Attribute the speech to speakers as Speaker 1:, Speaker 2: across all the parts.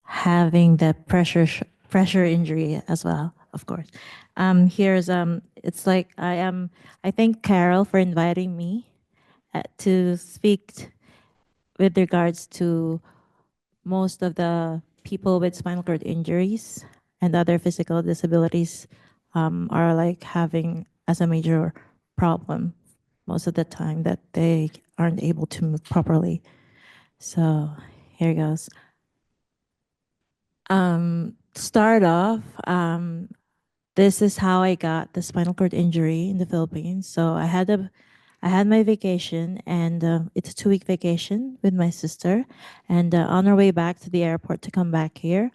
Speaker 1: having the pressure injury as well, of course. Here's it's like I thank Carol for inviting me to speak with regards to most of the people with spinal cord injuries and other physical disabilities are like having as a major problem most of the time that they aren't able to move properly. So here goes. Start off, this is how I got the spinal cord injury in the Philippines. So I had my vacation, and it's a 2 week vacation with my sister. And on our way back to the airport to come back here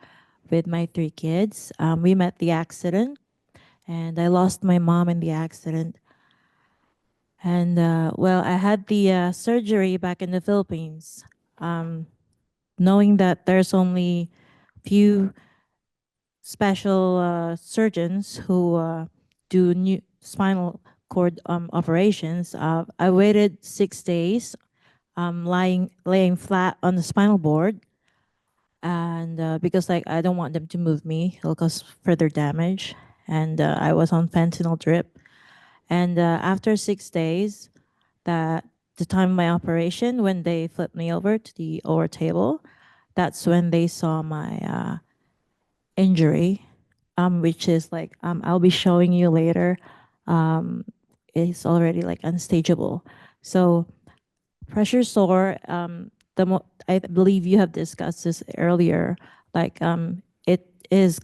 Speaker 1: with my 3 kids, we met the accident, and I lost my mom in the accident. And well, I had the surgery back in the Philippines, knowing that there's only few special surgeons who do new spinal cord operations. I waited 6 days, laying flat on the spinal board, and because like I don't want them to move me, it'll cause further damage. And I was on fentanyl drip. And after 6 days, that the time of my operation, when they flipped me over to the OR table, that's when they saw my injury, which is like I'll be showing you later. It's already like unstageable. So pressure sore. I believe you have discussed this earlier. Like it is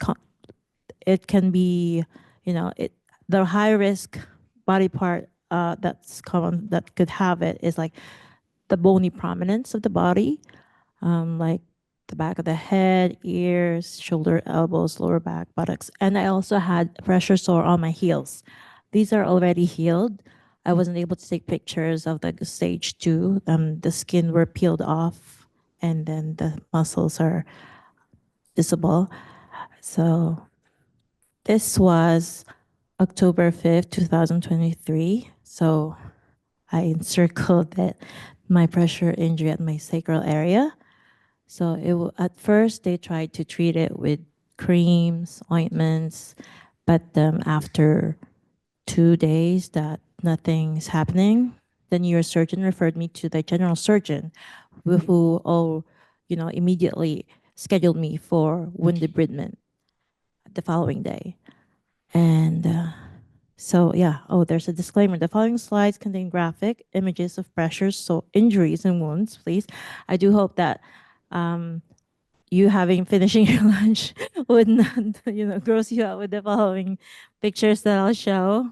Speaker 1: it can be, it the high risk body part that's common that could have it is like the bony prominence of the body, like the back of the head, ears, shoulder, elbows, lower back, buttocks. And I also had pressure sore on my heels. These are already healed. I wasn't able to take pictures of the stage 2. The skin were peeled off, and then the muscles are visible. So this was October 5th, 2023. So I encircled that my pressure injury at my sacral area. So at first they tried to treat it with creams, ointments, but after 2 days that nothing's happening, the neurosurgeon referred me to the general surgeon, who immediately scheduled me for wound debridement the following day. And so yeah, there's a disclaimer. The following slides contain graphic images of pressures, so injuries and wounds, please. I do hope that you having finishing your lunch would not, gross you out with the following pictures that I'll show.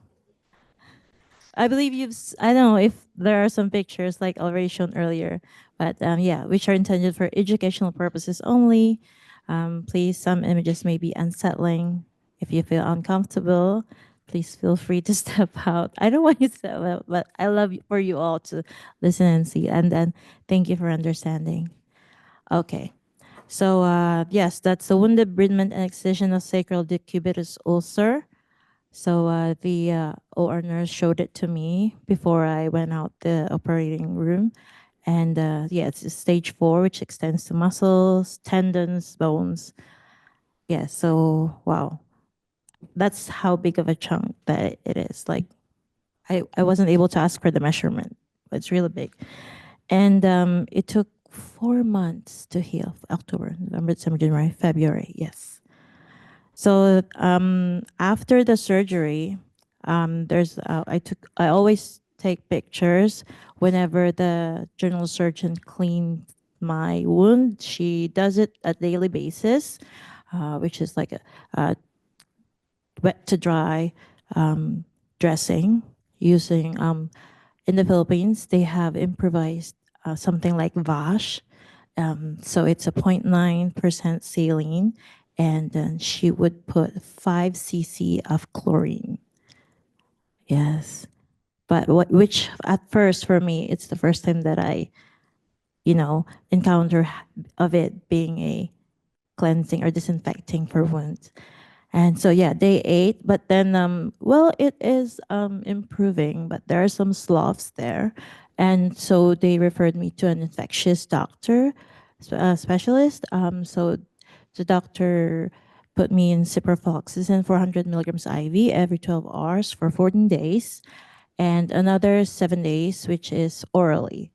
Speaker 1: I believe I don't know if there are some pictures like already shown earlier, but yeah, which are intended for educational purposes only. Please, some images may be unsettling. If you feel uncomfortable, please feel free to step out. I don't want you to step out, but I love for you all to listen and see. And then thank you for understanding. Okay. So yes, that's the wound debridement and excision of sacral decubitus ulcer. So the OR nurse showed it to me before I went out the operating room. And yeah, it's stage 4, which extends to muscles, tendons, bones. Yeah, so wow. That's how big of a chunk that it is. Like I wasn't able to ask for the measurement, but it's really big. And it took 4 months to heal. October, November, December, January, February. Yes. So after the surgery, I always take pictures whenever the general surgeon cleaned my wound. She does it a daily basis, which is like a wet to dry dressing using in the Philippines they have improvised something like Vash. So it's a 0.9% saline, and then she would put 5 cc of chlorine. Yes. But which at first for me, it's the first time that I, encounter of it being a cleansing or disinfecting for wounds. And so yeah, day 8, but then well, it is improving, but there are some sloughs there. And so they referred me to an infectious doctor specialist. So the doctor put me in ciprofloxacin 400 milligrams IV every 12 hours for 14 days, and another 7 days, which is orally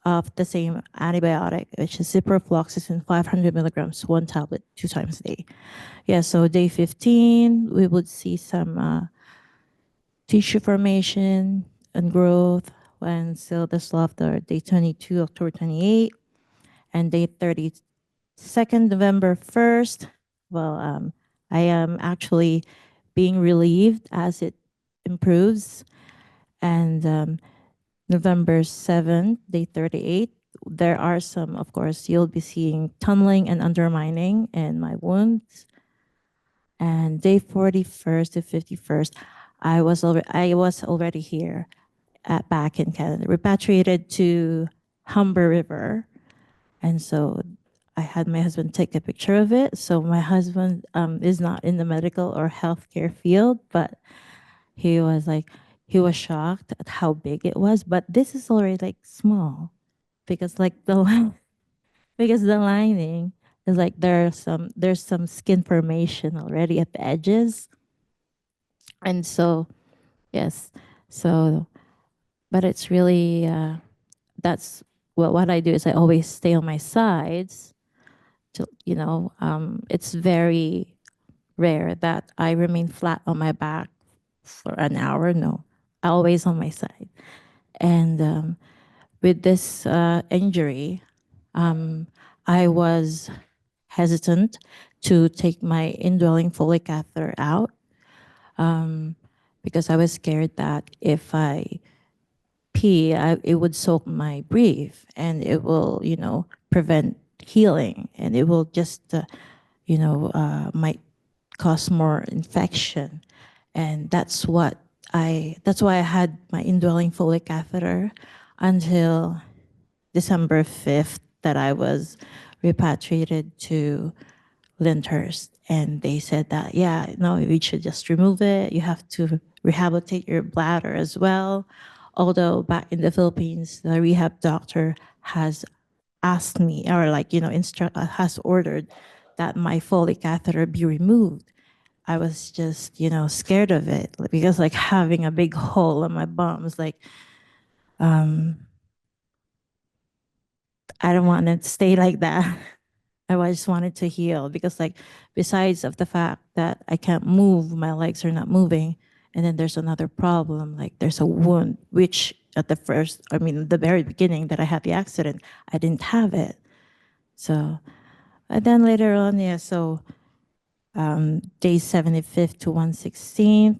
Speaker 1: of the same antibiotic, which is ciprofloxacin 500 milligrams, one tablet, 2 times a day. Yeah, so day 15, we would see some tissue formation and growth when still the slaughter. Day 22, October 28, and day 32nd, November 1st. Well, I am actually being relieved as it improves. And November 7th, day 38, there are some, of course, you'll be seeing tunneling and undermining in my wounds. And day 41st to 51st, I was already here back in Canada, repatriated to Humber River. And so I had my husband take a picture of it. So my husband is not in the medical or healthcare field, but he was like, he was shocked at how big it was. But this is already like small because like because the lining is like there's some skin formation already at the edges. And so yes, so but it's really that's what I do is I always stay on my sides to it's very rare that I remain flat on my back for an hour. No, always on my side. And with this injury, I was hesitant to take my indwelling Foley catheter out because I was scared that if I pee, it would soak my brief and it will, prevent healing and it will just, might cause more infection. And that's why I had my indwelling Foley catheter until December 5th that I was repatriated to Lyndhurst. And they said that, yeah, no, we should just remove it. You have to rehabilitate your bladder as well. Although back in the Philippines, the rehab doctor has asked me, or like, has ordered that my Foley catheter be removed. I was just, scared of it because like having a big hole in my bum is like, I don't want it to stay like that. I just wanted to heal because like besides of the fact that I can't move, my legs are not moving, and then there's another problem, like there's a wound, which at the first, I mean, the very beginning that I had the accident, I didn't have it. So, and then later on, yeah, so day 75th to 116th,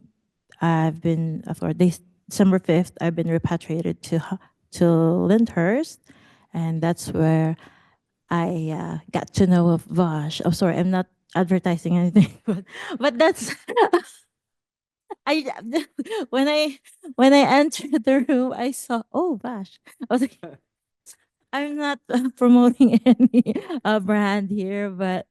Speaker 1: I've been, for December 5th, I've been repatriated to Lyndhurst, and that's where I got to know of Vash. Oh, sorry, I'm not advertising anything, but that's I when I when I entered the room, I saw Vash. I was like, I'm not promoting any brand here, but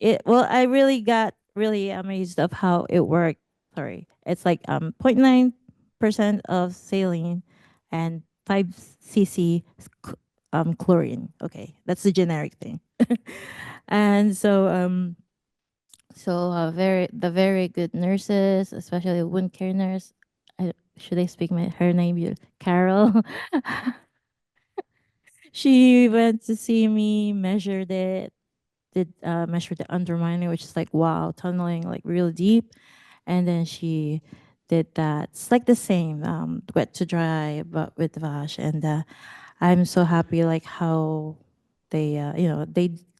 Speaker 1: it well, I really got really amazed of how it worked. Sorry, it's like 0.9% of saline and 5 cc chlorine. Okay, that's the generic thing. And so very good nurses, especially the wound care nurse. Should I speak her name? Carol. She went to see me, measured it, did measure the undermining, which is like wow, tunneling like real deep, and then she did that. It's like the same, wet to dry, but with Vash, and I'm so happy like how they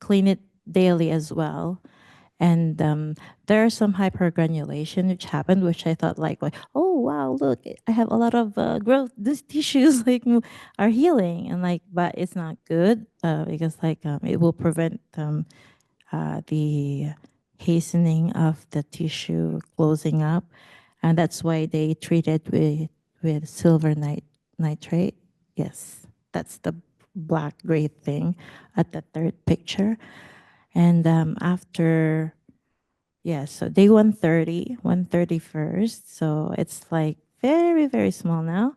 Speaker 1: clean it daily as well. And there are some hypergranulation which happened, which I thought like, oh wow, look, I have a lot of growth. These tissues like are healing, and like, but it's not good because like it will prevent the hastening of the tissue closing up, and that's why they treat it with silver nitrate. Yes, that's the black gray thing at the third picture. And after, yeah, so day 130, 131st. So it's like very, very small now.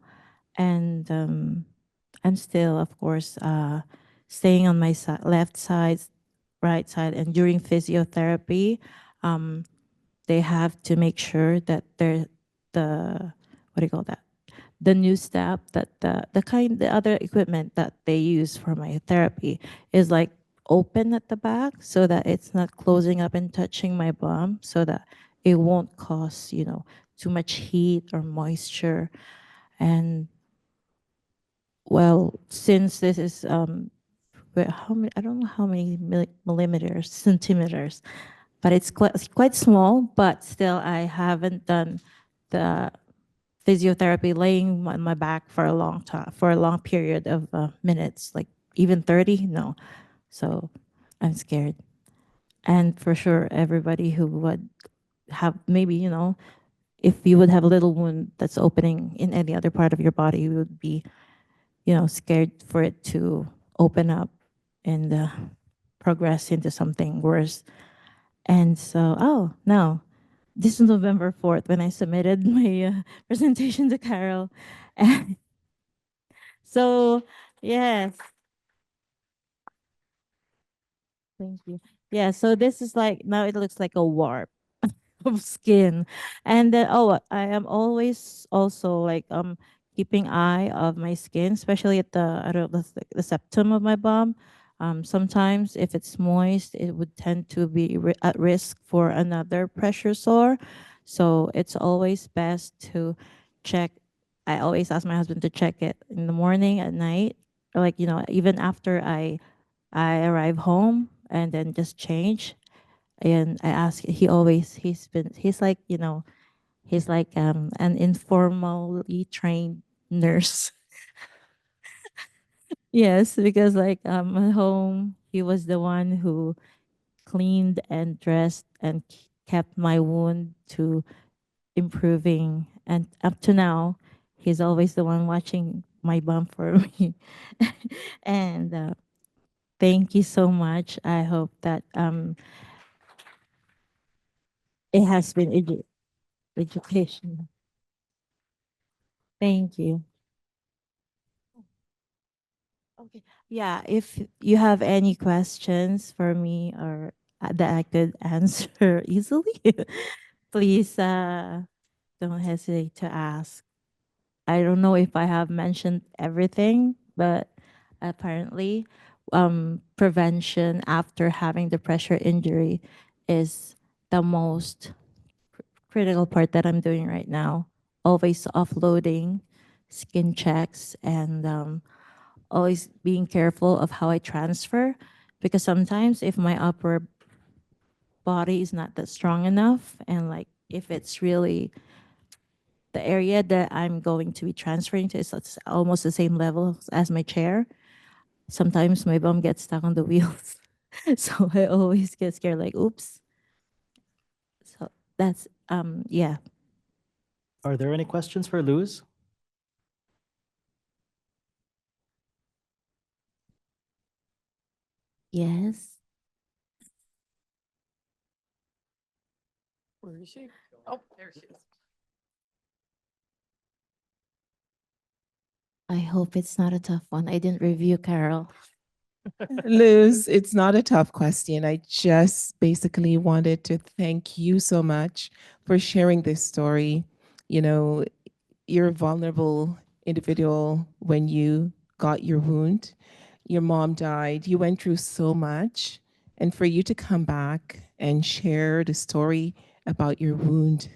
Speaker 1: And I'm still, of course, staying on my left side right side. And during physiotherapy, they have to make sure that they're the, what do you call that? The new step that the other equipment that they use for my therapy is like open at the back so that it's not closing up and touching my bum, so that it won't cause, too much heat or moisture. And well, since this is how many, I don't know how many millimeters, centimeters, but it's quite small, but still I haven't done the physiotherapy laying on my back for a long time, for a long period of minutes, like even 30. No. So I'm scared. And for sure, everybody who would have maybe, if you would have a little wound that's opening in any other part of your body, you would be, scared for it to open up and progress into something worse. And so, oh, no, this is November 4th when I submitted my presentation to Carol. And so, yes, thank you. Yeah, so this is like, now it looks like a warp of skin. And then, oh, I am always also like keeping eye of my skin, especially at the, I don't know, the septum of my bum. Sometimes if it's moist, it would tend to be at risk for another pressure sore. So it's always best to check. I always ask my husband to check it in the morning, at night, or like, even after I arrive home and then just change. And I ask, he's like, he's like an informally trained nurse. Yes, because like at home, he was the one who cleaned and dressed and kept my wound to improving. And up to now, he's always the one watching my bum for me. And thank you so much. I hope that it has been education. Thank you. Okay. Yeah, if you have any questions for me or that I could answer easily, please don't hesitate to ask. I don't know if I have mentioned everything, but apparently, prevention after having the pressure injury is the most critical part that I'm doing right now. Always offloading, skin checks, and always being careful of how I transfer, because sometimes if my upper body is not that strong enough, and like if it's really the area that I'm going to be transferring to is it's almost the same level as my chair, sometimes my bum gets stuck on the wheels. So I always get scared, like, oops. So that's yeah.
Speaker 2: Are there any questions for Luz?
Speaker 1: Yes.
Speaker 3: Where is she? Oh, there she is.
Speaker 1: I hope it's not a tough one. I didn't review Carol.
Speaker 3: Luz, it's not a tough question. I just basically wanted to thank you so much for sharing this story. You know, you're a vulnerable individual when you got your wound. Your mom died. You went through so much. And for you to come back and share the story about your wound,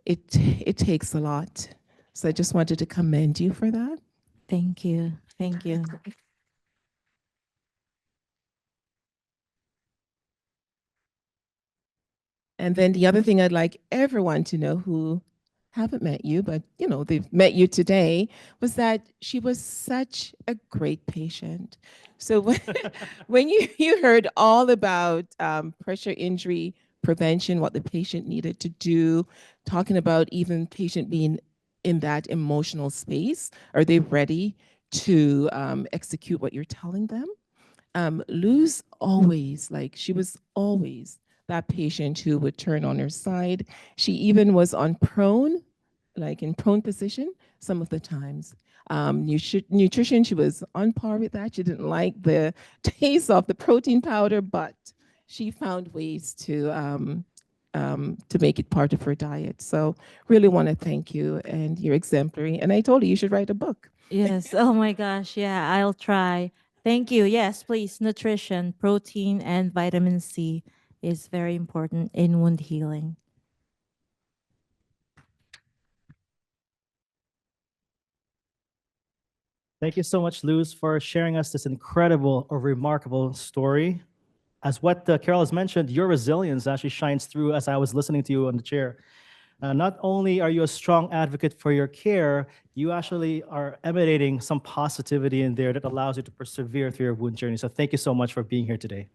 Speaker 3: it takes a lot. So I just wanted to commend you for that.
Speaker 1: Thank you. Thank you.
Speaker 3: And then the other thing I'd like everyone to know who haven't met you, but they've met you today, was that she was such a great patient. So when you heard all about pressure injury prevention, what the patient needed to do, talking about even patient being in that emotional space, are they ready to execute what you're telling them? Luz always, she was always that patient who would turn on her side. She even was on prone, like in prone position some of the times. Nutrition, she was on par with that. She didn't like the taste of the protein powder, but she found ways to make it part of her diet. So really want to thank you, and you're exemplary. And I told her you should write a book.
Speaker 1: Yes. Oh my gosh. Yeah, I'll try. Thank you. Yes, please. Nutrition, protein, and vitamin C is very important in wound healing.
Speaker 2: Thank you so much, Luz, for sharing us this incredible or remarkable story. As what Carol has mentioned, your resilience actually shines through as I was listening to you on the chair. Not only are you a strong advocate for your care, you actually are emanating some positivity in there that allows you to persevere through your wound journey. So thank you so much for being here today.